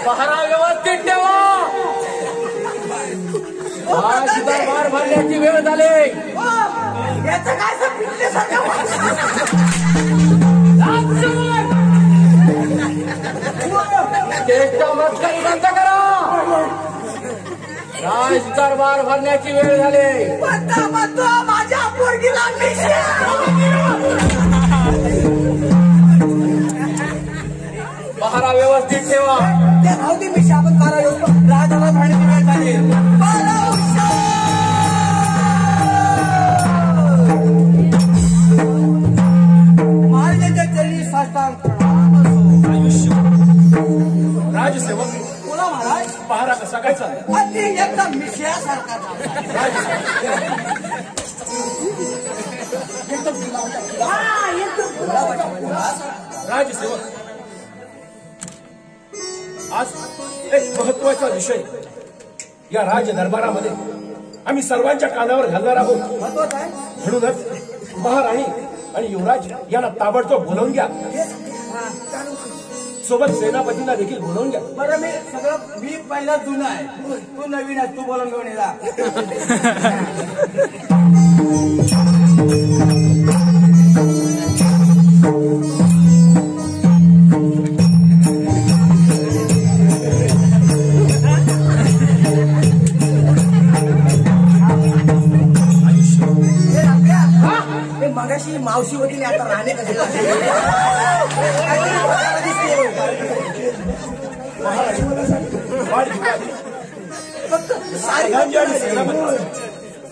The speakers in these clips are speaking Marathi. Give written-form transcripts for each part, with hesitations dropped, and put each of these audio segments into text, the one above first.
पहारा व्यवस्थित ठेवा. आज दरबार भरण्याची वेळ झाली. याचं काय मस्करी बंद करा. राज दरबार भरण्याची वेळ झाली. माझ्या पोरगीला पहारा व्यवस्थित ठेवा. त्या भावती मी शाबत करा राजाला भांडण्याची वेळ झाली. महाराजांच्या चरणी साष्टांग राजसेवक बोला महाराज. पहारा कसा काय चालला? अति एकदम मिशयासारखा राजसेवक आज एक महत्वाचा विषय या राज दरबारामध्ये आम्ही सर्वांच्या कानावर घालणार आहोत. महत्वाचं आहे म्हणूनच महाराणी आणि युवराज यांना ताबडतोब बोलावून घ्या. सोबत सेनापतींना देखील बोलावून घ्या. बरं मी पहिला जुना आहे, तू नवीन आहे, तू बोलून घेऊन येला. मगाशी मावशी होती आता राहणे कसे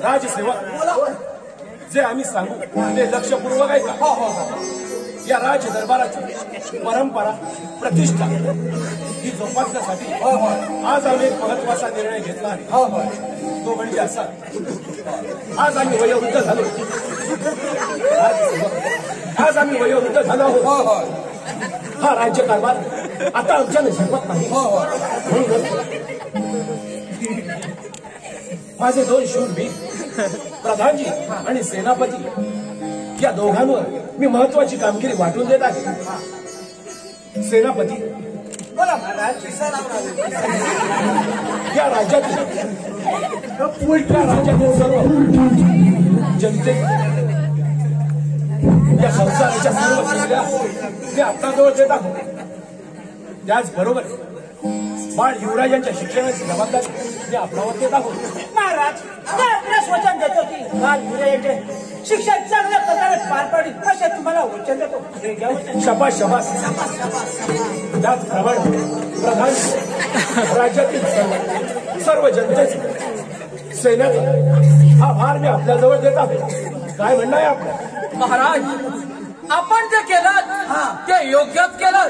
राजसेवक जे आम्ही सांगू ते लक्षपूर्वक आहे का? या राज दरबाराची परंपरा प्रतिष्ठा ही जोपासण्यासाठी आज आम्ही एक महत्वाचा निर्णय घेतला आहे. तो म्हणजे असा, आज आम्ही वयोवृद्ध झालो. आज आम्ही वयोवृद्ध झालो आहोत. हा राज्य कारभार आता आमच्याने झेपत नाही. माझे दोन शूरवीर प्रधानजी आणि सेनापती या दोघांवर मी महत्वाची कामगिरी वाटून देत आहे. सेनापती बोला महाराज. या राज्यातील सर्व जनते या संसाराच्या सर्व क्रिया ते आपल्याजवळ देत आहोत. त्याचबरोबर बाळ युवराजांच्या शिक्षणाची जबाबदारी मी आपल्यावर देत आहोत. महाराज आपल्यास वचन देतो की बाळ युवराजांचे शिक्षण चांगल्या प्रकारे पार पाडील असे तुम्हाला वचन देतो. शबास शबास. त्याचप्रमाणे प्रधान राज्यातील सर्व जनतेचे सैन्याचा हा भार मी आपल्याजवळ देत आहोत. काय म्हणणं आहे आपलं? महाराज आपण जे केलं ते योग्यच केलं.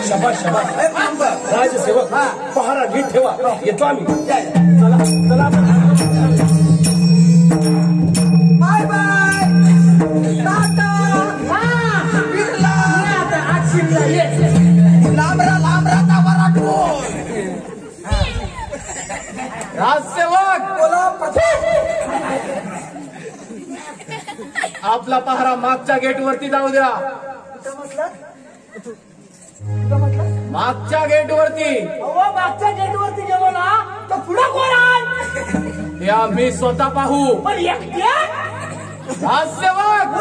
शबास शबास. राजसेवक पहारा नीट ठेवा. येतो आम्ही. चला चला. Bye bye. टाटा. बिर्ला. लांबरा लांबरा तावरा टोल. राजसेवक बोला. आपला पहारा मागच्या गेट वरती जाऊ द्या. मागच्या गेट वरती. मागच्या गेट वरती गेलो ना तर पुढे कोण आहे ते आम्ही स्वतः पाहू. पण एकट्या. राजसेवक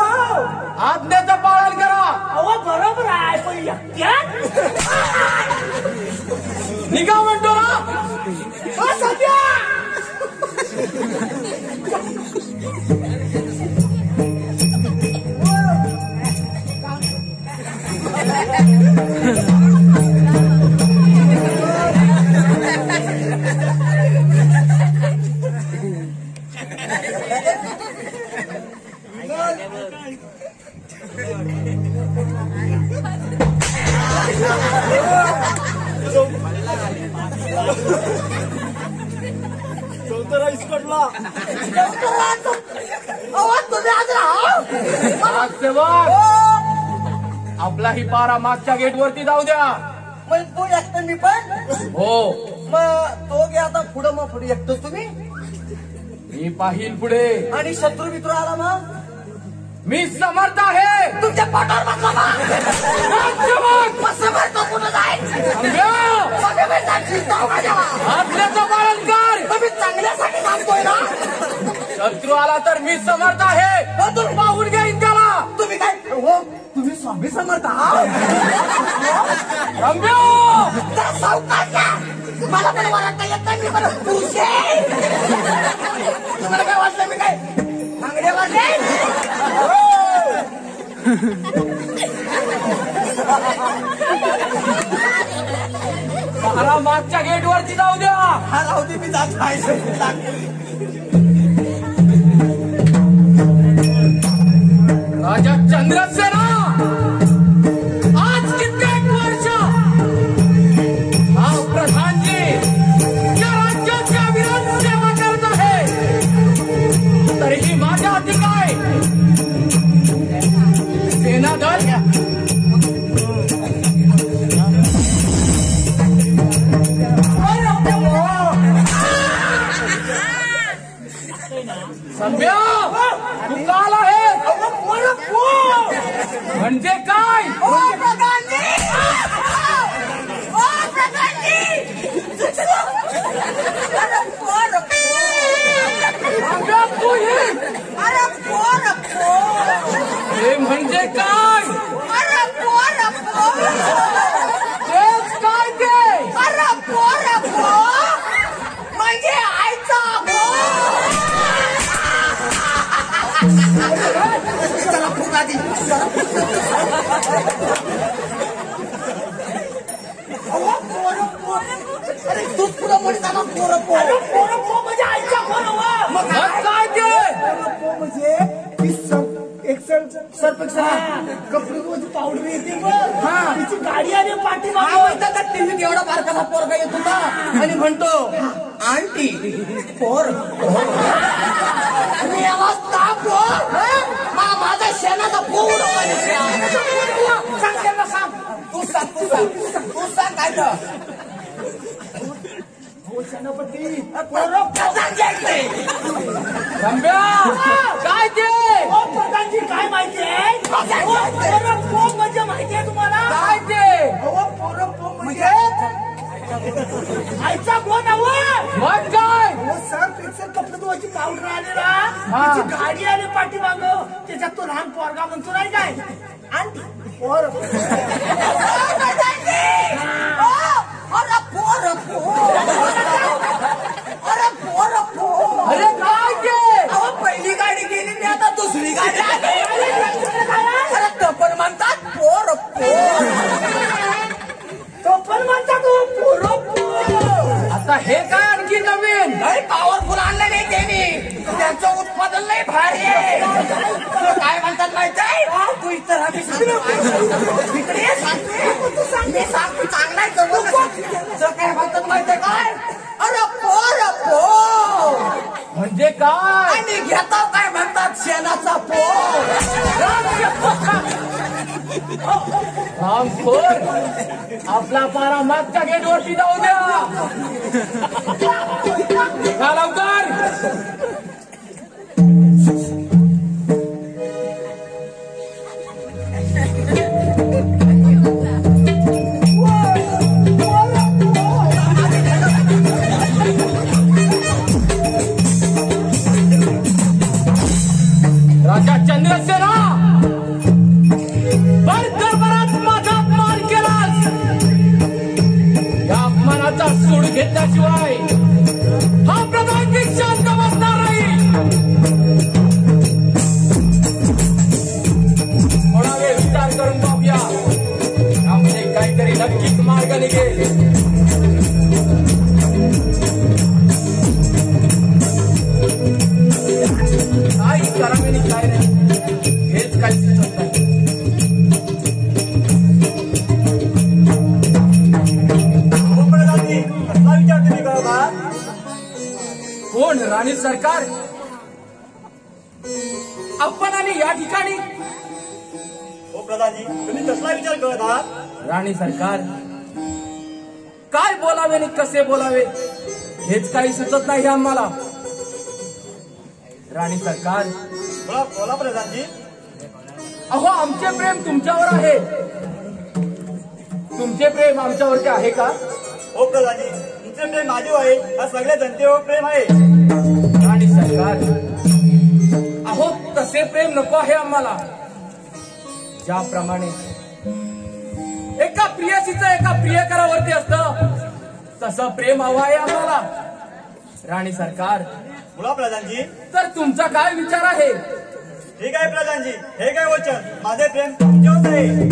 आज्ञेचं पालन करा. बरोबर आहे पण एकट्या. निघा म्हणतो ना. सध्या आपला ही पारा मागच्या गेट वरती जाऊ द्या. मग तो एकटा मी पण. हो मग तो गे आता पुढं मग पुढे एकटोच तुम्ही. मी पाहिल पुढे. आणि शत्रू मित्र आला मग मी समर्थ आहे. तुमच्या पोटावर बसला ना. समर्थ कुठं जाईल? आज्ञेचं पालन कर. तुम्ही चांगल्यासाठी थांबतोय ना. शत्रू आला तर मी समर्थ आहे. तुम्ही पाहून घेईन त्याला. तुम्ही काय हो तुम्ही स्वामी समर्थ आहात. रम्य सावकाश घ्या. मला पण वाटतं येत नाही. मी मला पुरुष आहे. तुम्हाला काय वाटलं मी काय बांगडे वाजले? मला मागच्या गेटवरती जाऊ द्या. हा राहू दे मी जात आहे. राजा चंद्रसेना आज कित्येक वर्ष हा प्रधानजी या राज्याच्या विरोध सेवा करत आहे. तरीही माझ्या हाती काय सेनादल सम्या तू काल आहे. म्हणजे काय? तू ये. हे म्हणजे काय? तेच काय ते? म्हणजे आईचा चला फुक आधी. अरे दूध पुढं म्हणजे त्याला पोरपो म्हणजे आईचा फोन. मग काय ते? म्हणजे कपडे पावडर येते तिची गाडी आणि पाठी टीव्हीत एवढा बारकाचा पोरगा येत होता आणि म्हणतो आंटी पोर आणि याला ताप माझा शेणाचा पोर. सांग त्यांना सांग. तू सांग काय तर सेनापती रम्या काय ते? प्रधानजी काय माहिती आहे? म्हणजे माहिती आहे तुम्हाला काय ते? म्हणजे आईचा कोण मग काय? सर पिक्चर कपडे धुवायची पावडर आली ना तिची गाडी आली पाठीमाग त्याच्यात तो लहान पोरगा म्हणतो नाही काय आंटी पोर. अरे काय ते? पहिली गाडी गेली मी आता दुसरी गाडी आली. अरे टप्पल म्हणतात पोर टप्पल म्हणतात पोर. आता हे काय आणखी नवीन? नाही पॉवरफुल आणलं नाही त्यांनी. त्यांचं उत्पादन नाही भारी आहे. काय म्हणतात माहिती आहे? तू इतर इकडे तू सांगते सांग तू चांगला आहे काय म्हणतात माहिती आहे काय? अरे पोर म्हणजे काय? आणि घेता काय म्हणतात शेणाचा पोर. रामखोर आपला पारा मागच्या गेटवरती जाऊ द्या. का लवकर? राजा चंद्रसेना भर दरबारात माझा अपमान केलास. या अपमानाचा सूड घेतल्याशिवाय हा प्रधानजी शांत बसणार नाही. थोडा वेळ विचार करून पाहूया. यामध्ये काहीतरी नक्कीच मार्ग निघेल. काय करावे आणि काय नाही हेच काही सुचत नाही. कोण? राणी सरकार? आपण आणि या ठिकाणी हो प्रधानजी, तुम्ही कसला विचार करत आहात? राणी सरकार काय बोलावे आणि कसे बोलावे हेच काही सुचत नाही आम्हाला. राणी सरकार बोला बोला प्रधानजी. अहो आमचे प्रेम तुमच्यावर आहे, तुमचे प्रेम आमच्यावरती आहे का? हो प्रधानजी, तुमचे प्रेम माझे आहे, हा सगळ्या जनतेवर प्रेम आहे. राणी सरकार, अहो तसे प्रेम नको आहे आम्हाला. ज्याप्रमाणे एका प्रियसीचं एका प्रियकरावरती असतं तसं प्रेम हवं आहे आम्हाला. राणी सरकार, बोला प्रधानजी. तर तुमचा काय विचार आहे? ठीक आहे प्रधानजी, हे काय वचन, माझे प्रेम तुमच्यावर आहे.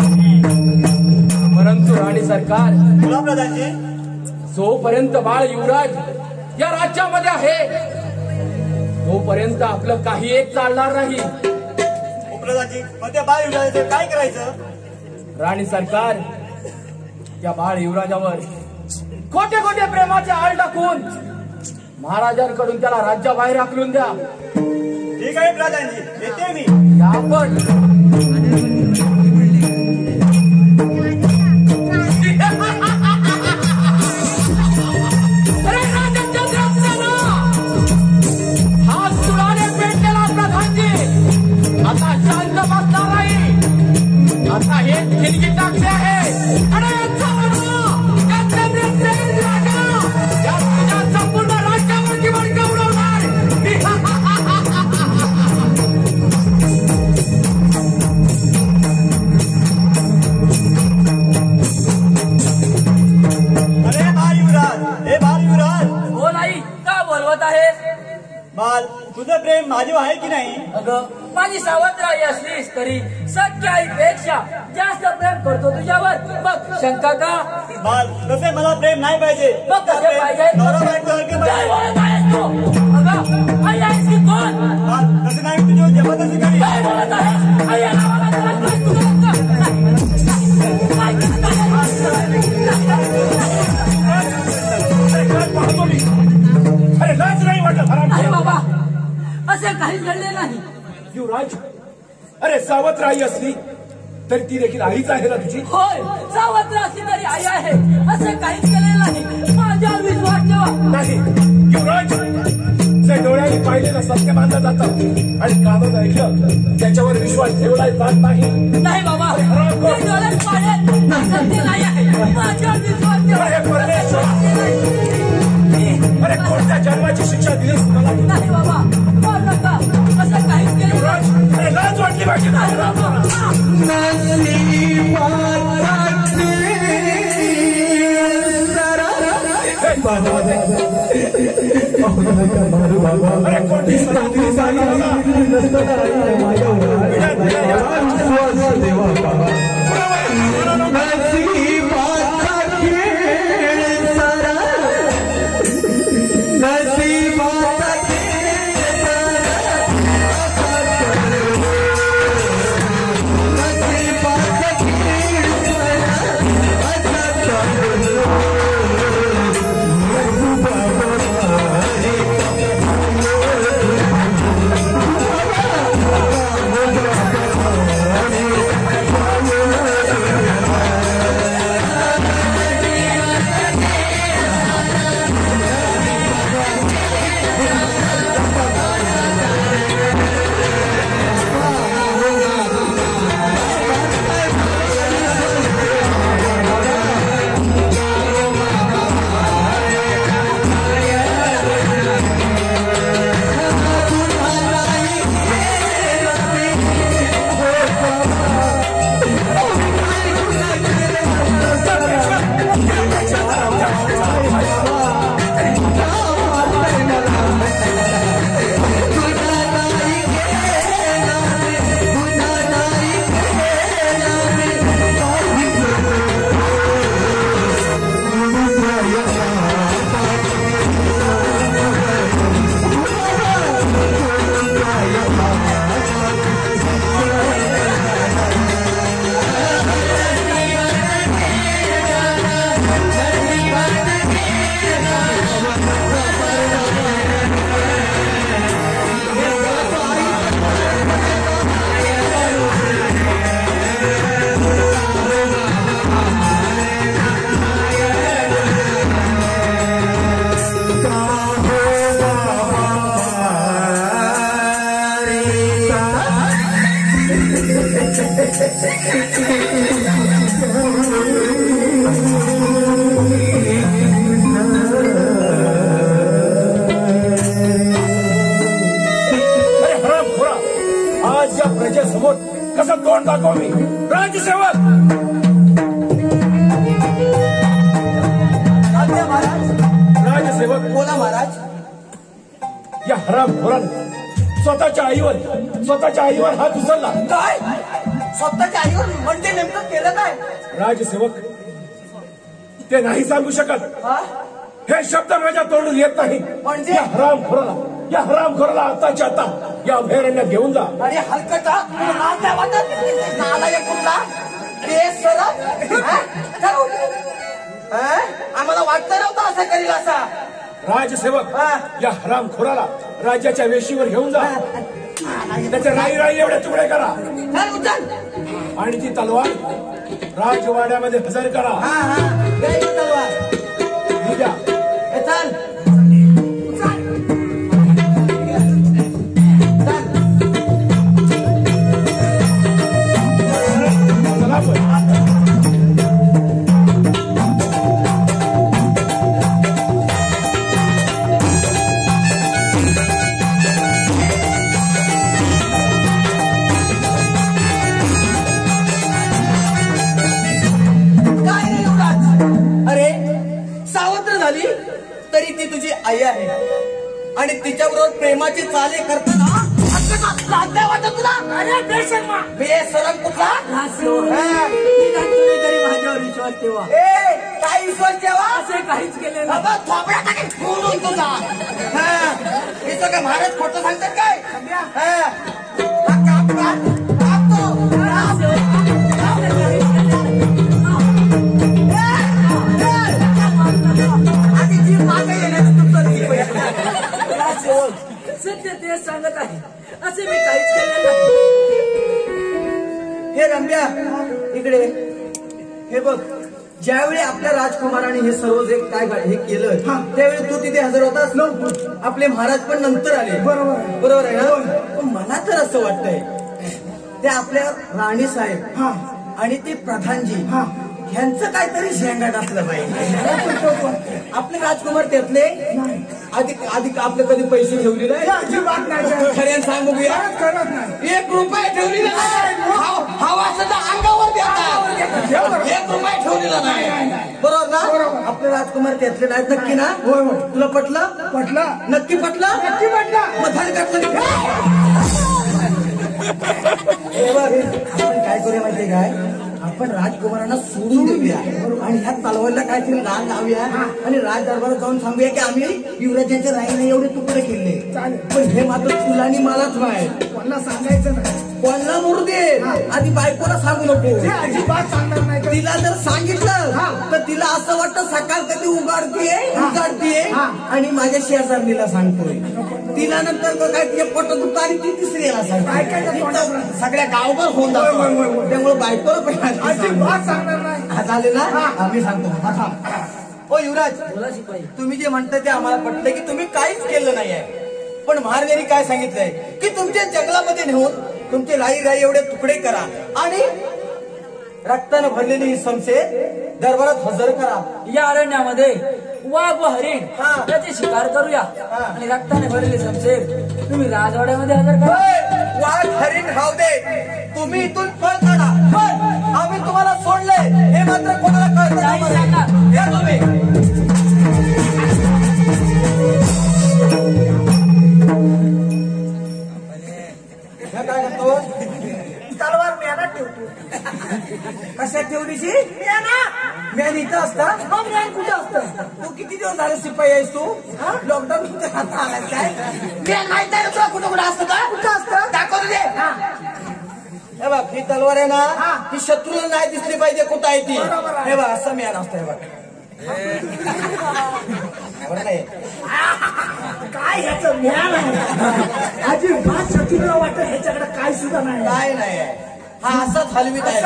परंतु राणी सरकार, बोला प्रधानजी. जोपर्यंत बाळ युवराज या राज्यामध्ये आहे तोपर्यंत आपलं काही एक चालणार नाही. हो प्रधानजी, मग त्या बाळ युवराजाचं काय करायचं? राणी सरकार, त्या बाळ युवराजावर खोटे खोटे प्रेमाचे आळ टाकून महाराजांकडून त्याला राज्याबाहेर हाकलून द्या. ठीक आहे प्रधानजी, येते मी. आपण अरे राजचंद्र हा सुराने पेटलेला प्रधानजी आता शांत बसणार नाही. आता हे खिडकी टाकले आहे. अरे संपूर्ण राज्यावरती बळका उडवणार. अरे बाल युवराज, हे बाल युवराज. हो नाही का बोलवत आहेस? बाल, तुझं प्रेम माझे आहे की नाही? अगं माझी सावत्राई असलीस तरी सख्या आईपेक्षा जास्त प्रेम करतो तुझ्यावर. मग शंका का? बाल, तसे मला प्रेम नाही पाहिजे. मग कसे पाहिजे? नवरा बायकोसारखे काय पाहिजे. बोलत आहेस तू? अगं आई आहेस की कोण? बाल, तसे नाही तुझ्यावर जबरदस्ती करी. काय बोलत आहेस? आई आहे नावाला त्रास नाही तुला. काय करत पाहतो मी. अरे लाज नाही वाटत नाही हराम. बाबा, असे काहीच घडले नाही. युवराज, अरे सावत्राई असली तरी ती देखील आईच आहे ना तुझी. होय, सावत्र असली तरी आई आहे. असं काहीच केलेलं नाही. माझ्यावर विश्वास ठेवा. नाही युवराज, जे डोळ्याने पाहिलेलं सत्य मानलं जातं आणि कानानं ऐकलं त्याच्यावर विश्वास ठेवला जात नाही. नाही बाबा, ते डोळ्यात पाडेल असं ते नाही आहे. माझ्यावर विश्वास ठेवा. अरे परमेश्वर, अरे कोणत्या जन्माची शिक्षा दिलीस मला? नाही बाबा, मारू नका. असं काहीच केलं नाही. युवराज, अरे लाज वाटली पाहिजे ना. नाही बाबा. अरे कोणती सलाह दिलीस आई मला? आज या प्रजेसमोर कसं तोंड दाखव मी राज्यसेवक. राज्यसेवक बोला महाराज. या हरामखोराने स्वतःच्या आईवर हात उचलला. काय स्वतःच्या आईवर म्हणजे नेमकं केलं काय? राज्यसेवक ते नाही सांगू शकत. हा? हे शब्द माझ्या तोंडून येत नाही. म्हणजे? या हरामखोराला आताच्या आता या अभयारण्यात घेऊन जा. अरे हलकटा नाव काय वाटत नालायक कुठला ते सरळ आम्हाला वाटतं नव्हतं असं करील असा. राजसेवक हा. या हरामखोराला राज्याच्या वेशीवर घेऊन जा. त्याचे राई एवढे तुकडे करा चल उचल. आणि ती तलवार राजवाड्यामध्ये हजर करा. हा हा दे ही तलवार. ही द्या. ए, चल चल. चला पण. काय रे युवराज? अरे सावत्र झाली तरी ती तुझी आई आहे आणि तिच्याबरोबर प्रेमाची चाले करताना लाजल्या वाटत तुला? अरे बेशर्मा बेशरम कुठला? हा. तरी माझ्यावर विश्वास ठेवा. ए काय विश्वास ठेवा? असे काहीच केले नाही. बाबा थोपड्या टाकेल फोडून तुझा. हा हे सगळं महाराज खोटं सांगतात काय? हा. हा, काप तो. आधी जी मागे येण्याचं तुमचं जी पैसे. सत्य ते सांगत आहे. असे मी काहीच केले नाही. हे रम्या इकडे हे बघ. ज्यावेळी आपल्या राजकुमाराने हे सर्व जे काय हे केलं त्यावेळी तू तिथे हजर होतास. आपले महाराज पण नंतर आले. बरोबर आहे ना? पण मला तर असं वाटतंय ते आपल्या राणी साहेब आणि ते प्रधानजी ह्यांचं काहीतरी शेंगाट असलं पाहिजे. आपले राजकुमार त्यातले अधिक आपले कधी पैसे ठेवले नाही. खऱ्यानं सांग बघूया. 1 रुपया ठेवलेला नाही. हवा असं तर अंगावर देतात. 1 रुपया ठेवलेला नाही. बरोबर ना? आपले राजकुमार त्यातले नाहीत. नक्की ना? तुला पटलं? नक्की पटलं? मग धडकतलं हे बघ. आपण काय करूया माहितीये काय? आपण राजकुमारांना सोडून देऊया आणि ह्या तलवारीला काहीतरी राग लावूया आणि राज दरबारात जाऊन सांगूया की आम्ही युवराजांच्या राईने एवढे तुकडे केले. पण हे मात्र तुला आणि मलाच माहित. कोणाला सांगायचं नाही. कोणाला मरू दे. आधी बायकोला सांगू नको. अजिबात सांगणार नाही. तिला जर सांगितलं तर तिला असं वाटतं सकाळ कधी उगाडतीये आणि माझ्या शेजारणीला सांगतोय. तिला नंतर काय तिच्या पोटात दुखतं आणि ती तिसरीला सांगतो. सगळ्या गावभर होऊन जातो. त्यामुळे बायकोला अजिबात सांगणार नाही. झाले ना? आम्ही सांगतो. ओ युवराज बोला शिपाई. तुम्ही जे म्हणताय ते आम्हाला पटलं की तुम्ही काहीच केलं नाहीये. पण महाराजांनी काय सांगितलंय की तुमच्या जंगलामध्ये नेऊन तुमचे राई एवढे तुकडे करा आणि रक्तानं भरलेली ही शमशेर दरबारात हजर करा. या अरण्यामध्ये वाघ व हरिण हा. त्याची शिकार करूया हा. आणि रक्ताने भरलेली शमशेर तुम्ही राजवाड्यामध्ये हजर करा. वाघ हरिण खाऊ दे. तुम्ही इथून पळ काढा. पण आम्ही तुम्हाला सोडलंय हे मात्र कोणाला नाही कळतं सांगणार. या तुम्ही. काय करतो? तलवार म्यानात ठेवतो. कशात ठेवलीशी? म्याना. मॅन इथं असता. म्यान कुठं असतं? तू किती दिवस झाले शिपाई आहेस तू? लॉकडाऊन आता आलास काय? मॅन माहित आहे तुला कुठं असतं का? कुठं असतं? दाखवून दे. हे बघ ही तलवार आहे ना ती शत्रूला नाही दिसली पाहिजे कुठं आहे ती. हे बघ असं मॅन असतं. हे बघ बरं नाही काय ह्याचं म्यान आहे? अजिबात शत्रूला वाटत ह्याच्याकडे काय सुद्धा नाही. काय नाही. हा असाच हलवीत आहे.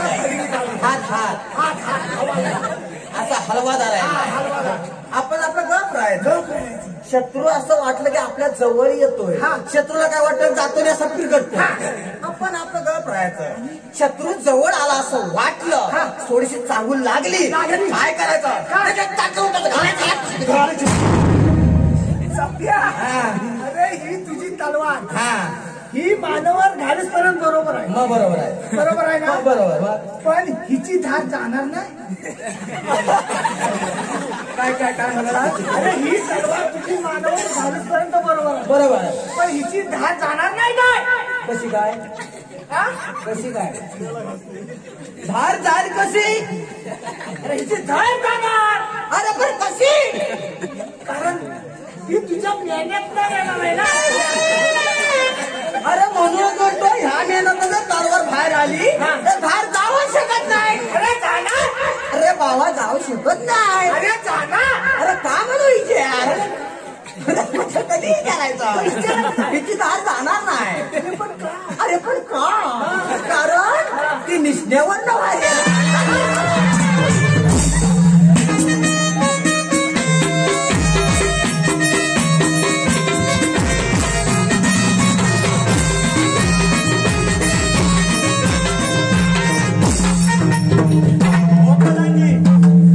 हात असा हलवादार आहे. आपण आपलं गप राहायचं. शत्रू असं वाटलं की आपल्या जवळ येतोय. शत्रूला काय वाटतं जातो असं फिरगटतो. आपण आपलं गप राहायचं. शत्रू जवळ आला असं वाटलं, थोडीशी चांगून लागली काय करायचं, त्याच्यात टाकून घालायचं. सभ्या, अरे ही तुझी तलवार ही मानवावर घालीसपर्यंत बरोबर आहे. मग बरोबर आहे. बरोबर आहे ना? बरोबर. पण हिची धार जाणार नाही. काय म्हणाला? अरे ही तलवार तुझी मानवावर घालीसपर्यंत बरोबर आहे. बरोबर आहे. पण हिची धार जाणार नाही काय? कशी काय? कशी काय धार जाईल कशी? अरे हिची धार जाणार. अरे पण कशी? कारण ही तुझ्या मेहनत नाही येणार आहे ना. अरे म्हणून करतो ह्या मेहनत तलवार बाहेर आली तर बाहेर जाऊ शकत नाही. अरे जाणार. अरे बाबा जाऊ शकत नाही. अरे जाणार. अरे का म्हणू इथे यार? कधी करायचं हिची धार जाणार नाही. अरे पण का? कारण ती निष्ठेवर नव्हे.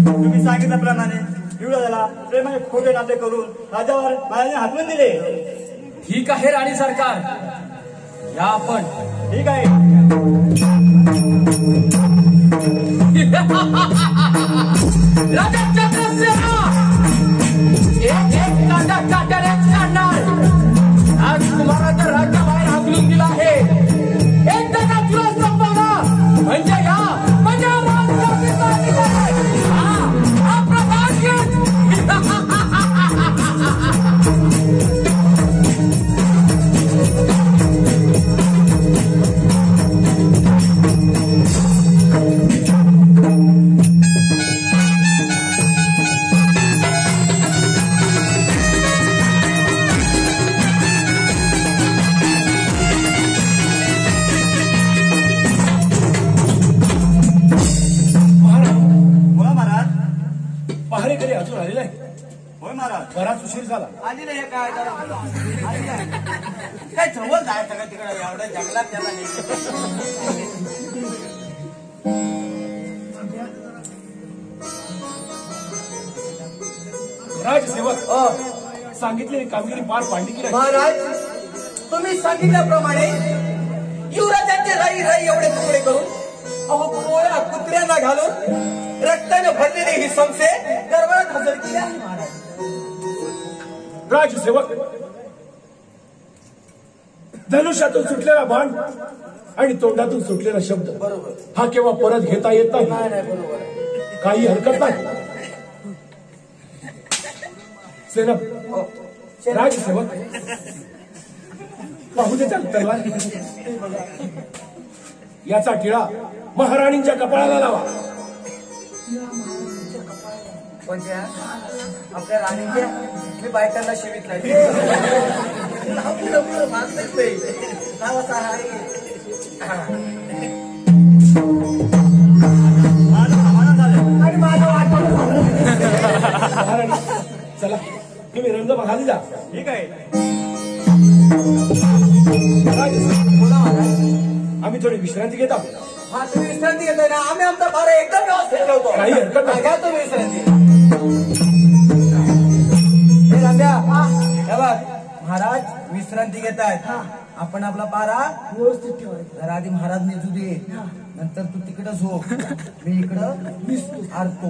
तुम्ही सांगितल्याप्रमाणे युवराजाला प्रेमाने खोटे नाते करून राजावर महाराजांनी हाकलून दिले. ठीक आहे राणी सरकार, या आपण. ठीक आहे. राजा चंद्रसेना एक काट्यानेच काढणार. आज तुम्हाला तर राज्याबाहेर हाकलून दिला आहे. एकदा का तुला संपवलं म्हणजे या म्हणजे हा प्रभाग्य. पहारेकरी अजून आलेला आहे. होय महाराज. बराच उशीर झाला. आली नाही काय काय जवळ जायचं का तिकडे एवढ्या जंगलात त्याला राजसेवक सांगितलेली कामगिरी पार पाडली की नाही? महाराज तुम्ही सांगितल्याप्रमाणे युवराजांचे राई राई एवढे तुकडे करून अहो पोळ्या कुत्र्यांना घालून रक्ताने भरलेले ही संशे दरबारात हजर केले आहे महाराज. राजसेवक धनुष्यातून सुटलेला बाण आणि तोंडातून सुटलेला शब्द बरोबर. हा केव्हा परत घेता येत नाही. नाही बरोबर. काही हरकत नाही. सेनापती राजसेवक पाहू दे त्याला तलवार. याचा टिळा महाराणींच्या कपाळाला लावा. म्हणजे आपल्या राणीच्या मी बायकांना शिवित नाही. नाव असं आहे. समाधान झालं. आणि माझं वाटलं महाराणी चला तुम्ही रंग बघायला जा. ठीक आहे. राजसेवक, बोला महाराज. आम्ही थोडी विश्रांती घेत आहोत. हा तुम्ही विश्रांती घेतोय ना. आम्ही आमचा बारा एकदम व्यवस्थित ठेवतो. काही हरकत नाही. घ्या तुम्ही विश्रांती. हे राजा हे बघ महाराज विश्रांती घेत आहेत. आपण आपला पारा व्यवस्थित ठेवायचं. जरा आधी महाराज निजू दे, नंतर तू तिकडं झोप, मी इकडं निसतो आरतो.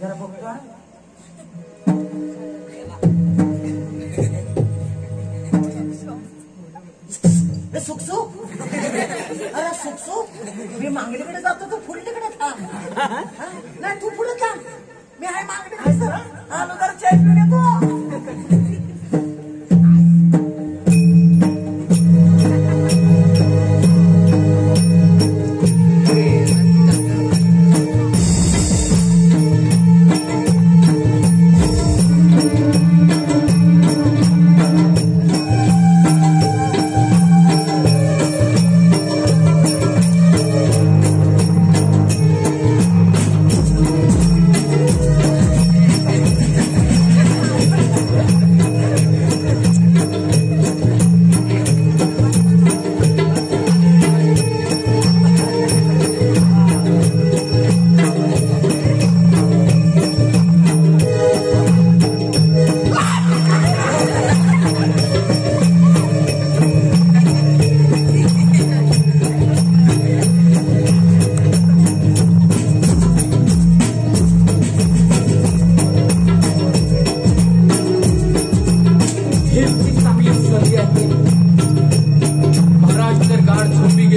जरा बघतो. सुख सुख अरे सुख सुख मी मागणीकडे जातो तू पुढे तिकडे थांब. नाही तू पुढे थांब, मी आहे मागणी. आलो जरा चेक घेतो.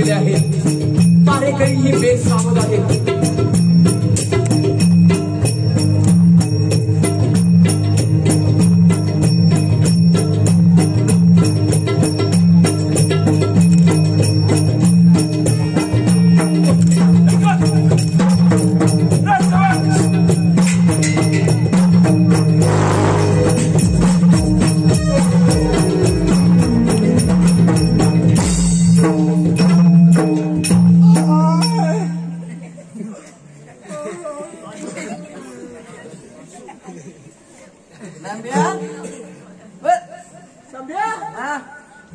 गेले आहेत. तारेकरीही बेसावध आहेत.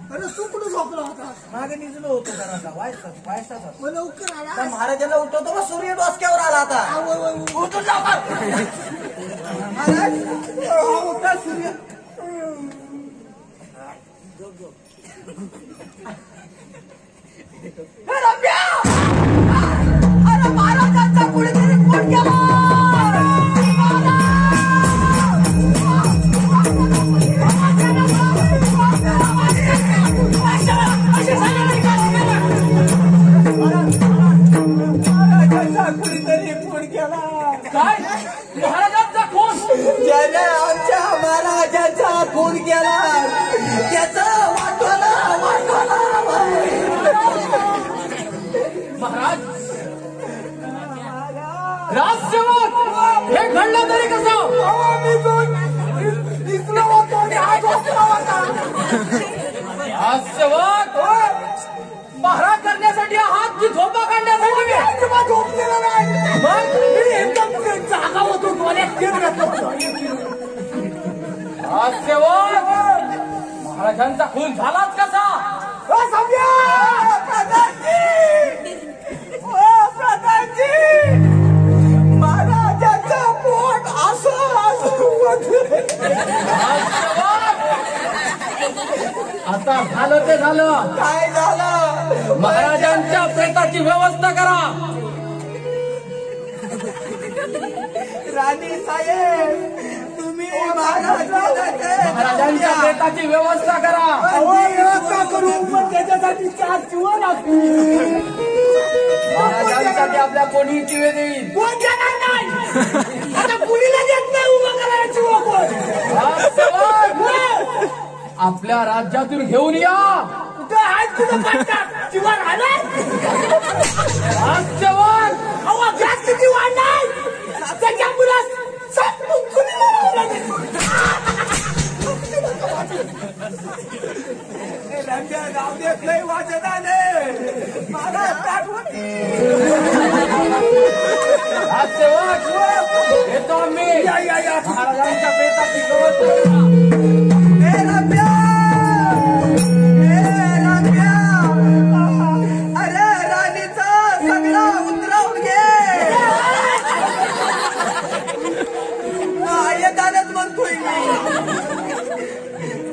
अरे तू कुठं झोपला होता? मागे निजलो होतो जरा वायसा मग लवकर आला. महाराजांना उठवतो मग सूर्य डोसक्यावर आला आता. उठून जाऊ महाराज. उठा सूर्य. रम्या! अरे महाराजांचा कुणीतरी फोन केला. कुणीतरी फोन केला. काय महाराजांचा खून? ज्याने आमच्या महाराजांचा खून केला त्याचं वाटवला. महाराज राजसेवक हे घडलं तरी कसं? राजसेवक पहरा करण्यासाठी आहात की झोपा काढण्यासाठी? झोपलेला नाही. मग मी एकदम जागा होतो. डोळ्यात तेल घातलं. राजसेवक महाराजांचा खून झालाच कसा? महाराजांचं पोट असं आता झालं ते झालं. काय झालं? महाराजांच्या प्रेताची व्यवस्था करा. राणी साहेब तुम्ही महाराजांच्या प्रेताची व्यवस्था करा. व्यवस्था करू पण त्याच्यासाठी 4 जीवन असतील. महाराजांसाठी आपल्या कोणी चिवे देईल? कोण देणार नाही? आता कुणीला देत नाही उभा करायची आपल्या राज्यातून घेऊन या. कुठं आहेत कुठं काढतात? जीवन आलं राजसेवक अहो गॅस किती वाढलाय त्याच्या मुलास नाव देत नाही वाचत आले. मला राजसेवक येतो आम्ही. महाराजांच्या प्रेताची व्यवस्था करा. अरे राणीचा सगळा उतरवून घे. येतानाच म्हणतोय मी.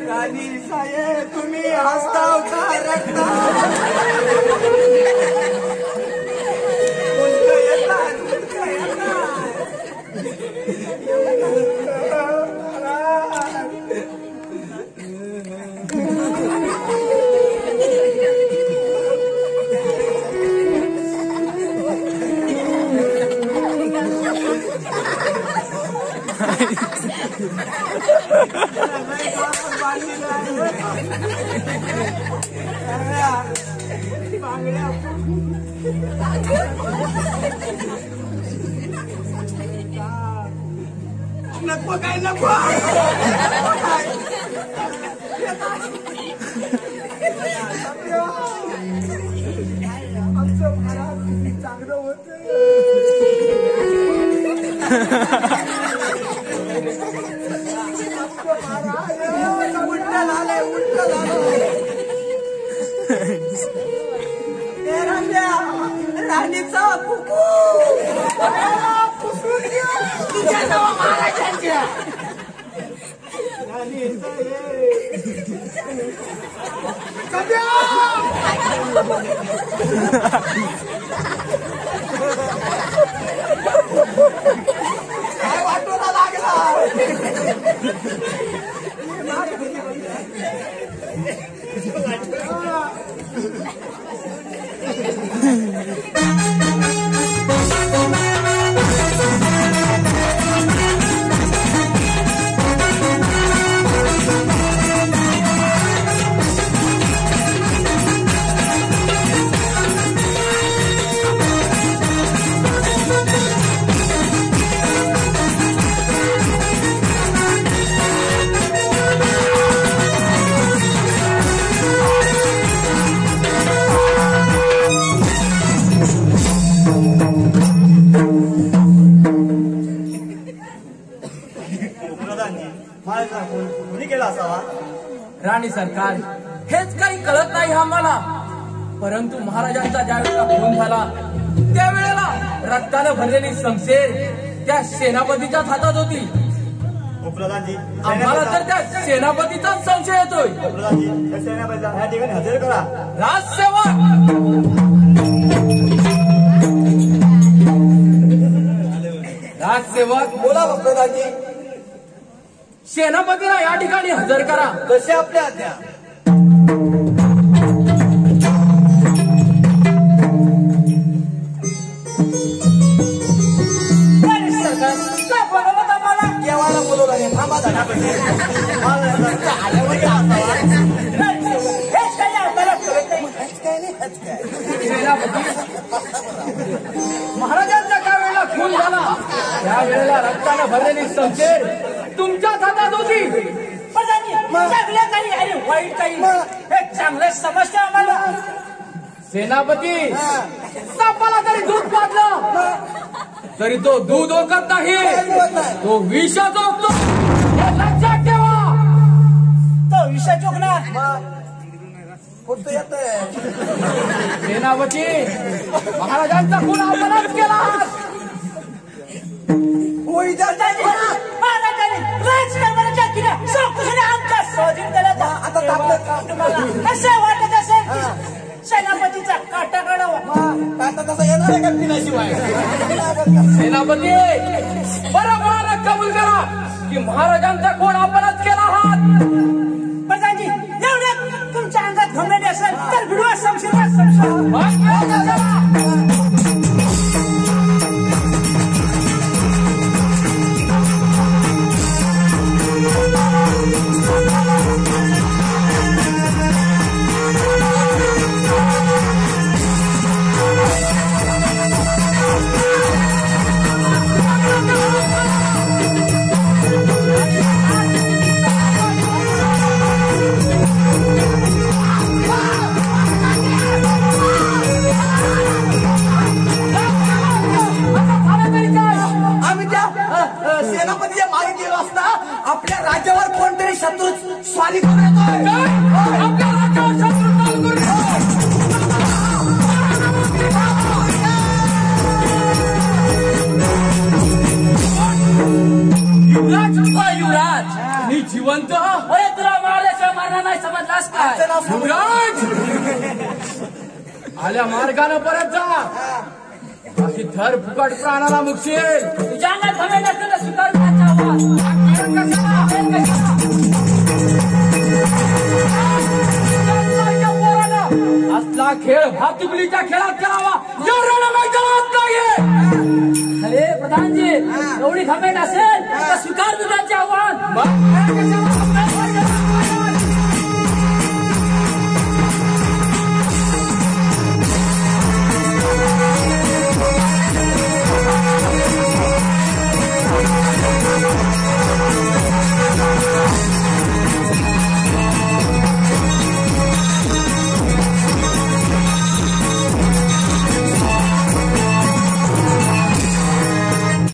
राणी साहेब तुम्ही हसताव का रडता? उलट येतात. नको काय नको. आमचं महाराज किती चांगलं होतं. उलट झालंय. राणीचा कुकू तुझ्या नावा महाराजांच्या. काय वाटूला लागला. आणि सरकार हेच काही कळत नाही आम्हाला. परंतु महाराजांचा ज्यावेळेला खून झाला त्यावेळेला रक्तानं भरलेली शमशेर त्या सेनापतीच्याच हातात होती. प्रधानजी आम्हाला तर त्या सेनापतीचाच संशय येतोय. प्रधानजी त्या सेनापतीला ह्या ठिकाणी हजर करा. राजसेवक राजसेवक बोला प्रधानजी. सेनापतीला या ठिकाणी हजर करा. कसे आपल्या आज्ञा. केव्हाला बोलवलं नाही. थांबा महाराजांचा ज्या वेळेला खून झाला त्यावेळेला रक्तानं भरलेली शमशेर तुमच्याच हातात होती. वाईट काही हे चांगलं समजते आम्हाला. सेनापती सापाला तरी दूध पाजलं तरी तो दूध ओकत नाही, तो विषाच ओकतो. हे लक्षात ठेवा. तो विषय चोकणार कुठं येत सेनापती महाराजांचा खून आपणच केला. महाराजांनी राजकारणाच्या किल्ल्या संकुशाने आमच्या स्वाधीन केला. आता आपलं काम तुम्हाला असं वाटत असेल सेनापतीचा काटा काढावा. आता तसं येणार आहे का पिण्याशिवाय. सेनापती बरोबर कबूल करा की महाराजांचा खून आपणच केला आहात. प्रधानजी एवढ्या तुमच्या अंगात घमंडी असेल तर भिडवा शमशेरला संशय. सेनापतीच्या मागे गेलो असता आपल्या राज्यावर कोणतरी शत्रू स्वारी करून येतोय. आपल्या राज्यावर शत्रू चाल करून युवराज युवराज मी जिवंत. अरे तुला मारल्याशिवाय मारणार नाही समजलास काय. युवराज आल्या मार्गाने परत जा. बाकी थर फुकट प्राणाला मुक्षेल. तुझ्या अंगात घमंडी असेल तर स्वीकार करायचा आवाज. असला खेळ भातुकलीच्या खेळात करावा एवढं मैदानात नाहीये. अरे प्रधानजी एवढी घमंडी असेल तर स्वीकार करायचे आव्हान.